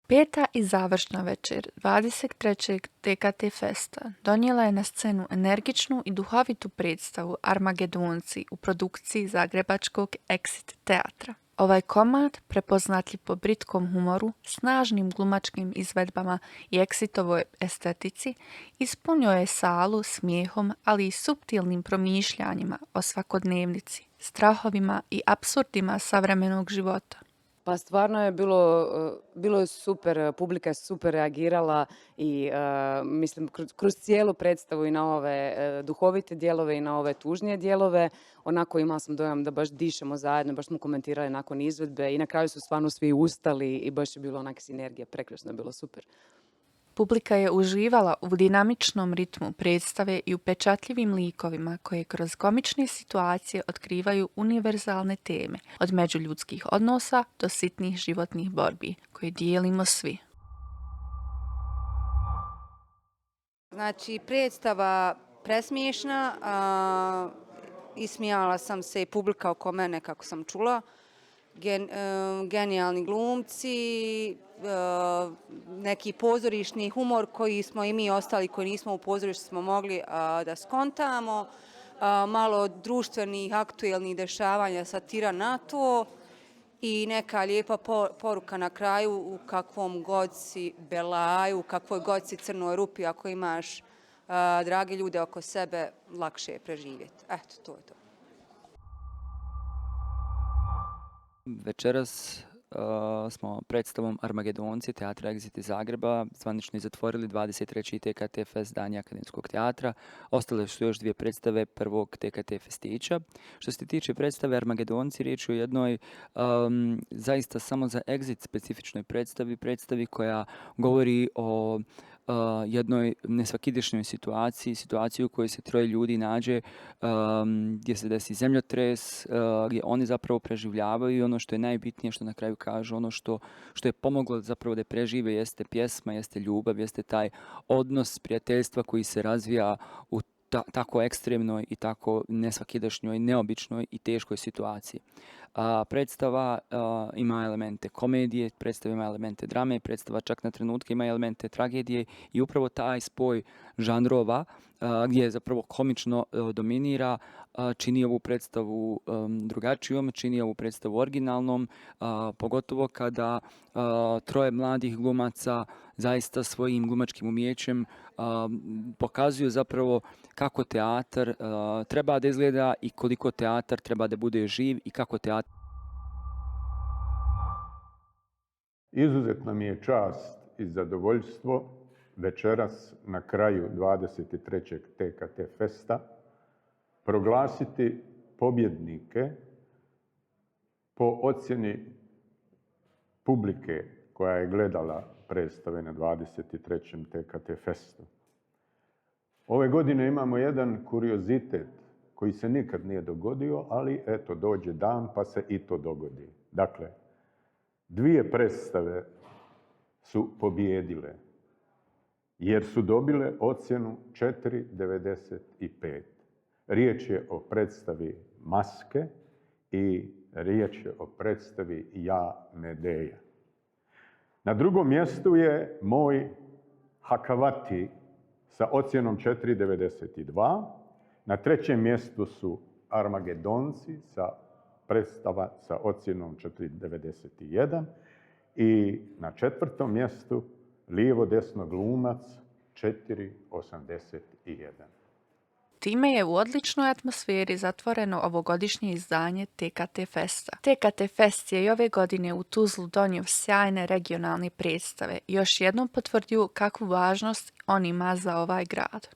Peta i završna večer 23. TKT Festa donijela je na scenu energičnu i duhovitu predstavu Armagedonci u produkciji zagrebačkog Exit teatra. Ovaj komad, prepoznatljiv po britkom humoru, snažnim glumačkim izvedbama i Exitovoj estetici, ispunio je salu smijehom, ali i suptilnim promišljanjima o svakodnevnici, strahovima i apsurdima savremenog života. Pa stvarno je bilo je super, publika je super reagirala i mislim kroz cijelu predstavu i na ove duhovite dijelove i na ove tužnije dijelove, onako imala sam dojam da baš dišemo zajedno, baš smo komentirali nakon izvedbe i na kraju su stvarno svi ustali i baš je bilo onak sinergija, prekrasno je bilo super. Publika je uživala u dinamičnom ritmu predstave i upečatljivim likovima koje kroz komične situacije otkrivaju univerzalne teme, od međuljudskih odnosa do sitnih životnih borbi, koje dijelimo svi. Znači, predstava presmiješna, ismijala sam se i publika oko mene kako sam čula. Genijalni glumci, neki pozorišni humor koji smo i mi ostali koji nismo u pozorištu smo mogli da skontamo, malo društvenih aktuelnih dešavanja, satira na to i neka lijepa poruka na kraju u kakvom god si belaju, u kakvoj god si crnoj rupi, ako imaš drage ljude oko sebe, lakše je preživjeti. Eto, to je to. Večeras smo predstavom Armagedonci teatra Exit iz Zagreba zvanično i zatvorili 23. TKT Fest Dani akademskog teatra. Ostale su još dvije predstave prvog TKT festića. Što se tiče predstave Armagedonci, riječ je o jednoj zaista samo za Exit specifičnoj predstavi koja govori o jednoj nesvakidašnjoj situaciji u kojoj se troje ljudi nađe, gdje se desi zemljotres, gdje oni zapravo preživljavaju i ono što je najbitnije, što na kraju kažu, ono što je pomoglo zapravo da prežive jeste pjesma, jeste ljubav, jeste taj odnos prijateljstva koji se razvija u tako ekstremnoj i tako nesvakidašnjoj, neobičnoj i teškoj situaciji. Predstava ima elemente komedije, predstava ima elemente drame, predstava čak na trenutke ima elemente tragedije i upravo taj spoj žanrova gdje zapravo komično dominira, čini ovu predstavu drugačijom, čini ovu predstavu originalnom, pogotovo kada troje mladih glumaca zaista svojim glumačkim umijećem pokazuju zapravo kako teatar treba da izgleda i koliko teatar treba da bude živ i kako teatar. Izuzetna mi je čast i zadovoljstvo večeras na kraju 23. TKT Festa proglasiti pobjednike po ocjeni publike koja je gledala predstave na 23. TKT Festu. Ove godine imamo jedan kuriozitet koji se nikad nije dogodio, ali eto, dođe dan pa se i to dogodi. Dakle, dvije predstave su pobijedile, jer su dobile ocjenu 4,95. Riječ je o predstavi Maske i riječ je o predstavi Ja Medeja. Na drugom mjestu je moj Hakavati sa ocjenom 4,92. Na trećem mjestu su Armagedonci predstava sa ocjenom 4,91. I na četvrtom mjestu lijevo-desno glumac 4,81. Time je u odličnoj atmosferi zatvoreno ovogodišnje izdanje TKT Festa. TKT Fest je i ove godine u Tuzlu donio sjajne regionalne predstave i još jednom potvrdio kakvu važnost on ima za ovaj grad.